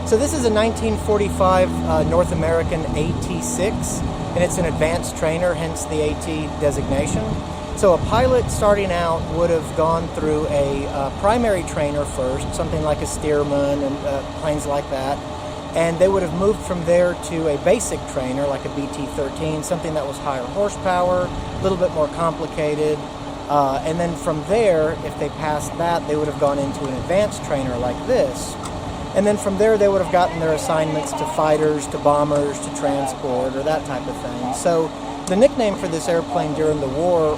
So this is a 1945 North American AT-6, and it's an advanced trainer, hence the AT designation. So a pilot starting out would have gone through a primary trainer first, something like a Stearman and planes like that, and they would have moved from there to a basic trainer like a BT-13, something that was higher horsepower, a little bit more complicated, and then from there, if they passed that, they would have gone into an advanced trainer like this. And then from there, they would have gotten their assignments to fighters, to bombers, to transport, or that type of thing. So the nickname for this airplane during the war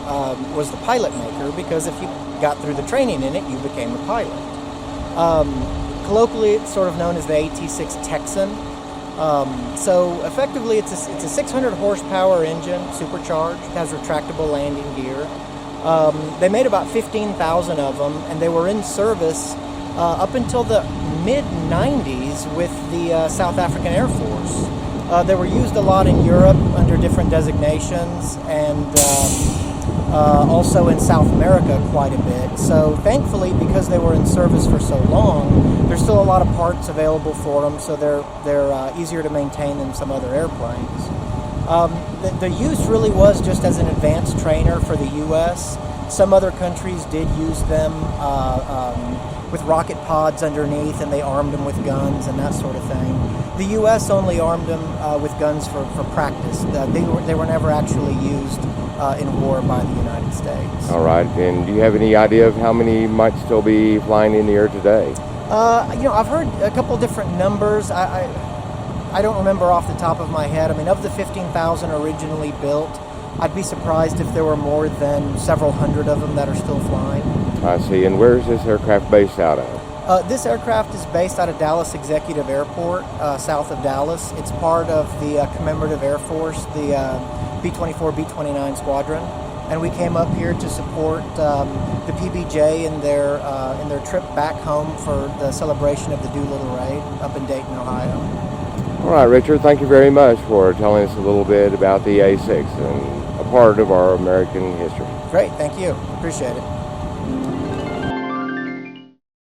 was the pilot maker, because if you got through the training in it, you became a pilot. Colloquially, it's sort of known as the AT-6 Texan. So effectively, it's a 600 horsepower engine, supercharged, has retractable landing gear. They made about 15,000 of them, and they were in service up until the mid-90s with the South African Air Force. They were used a lot in Europe under different designations, and also in South America quite a bit. So thankfully, because they were in service for so long, there's still a lot of parts available for them, so they're easier to maintain than some other airplanes. The use really was just as an advanced trainer for the U.S. Some other countries did use them with rocket pods underneath, and they armed them with guns and that sort of thing. The U.S. only armed them with guns for practice. They were never actually used in war by the United States. All right, and do you have any idea of how many might still be flying in the air today? I've heard a couple different numbers. I don't remember off the top of my head. I mean, of the 15,000 originally built, I'd be surprised if there were more than several hundred of them that are still flying. I see. And where is this aircraft based out of? This aircraft is based out of Dallas Executive Airport, south of Dallas. It's part of the Commemorative Air Force, the B-24, B-29 Squadron. And we came up here to support the PBJ in their trip back home for the celebration of the Doolittle Raid up in Dayton, Ohio. All right, Richard, thank you very much for telling us a little bit about the A-6 and a part of our American history. Great, thank you. Appreciate it.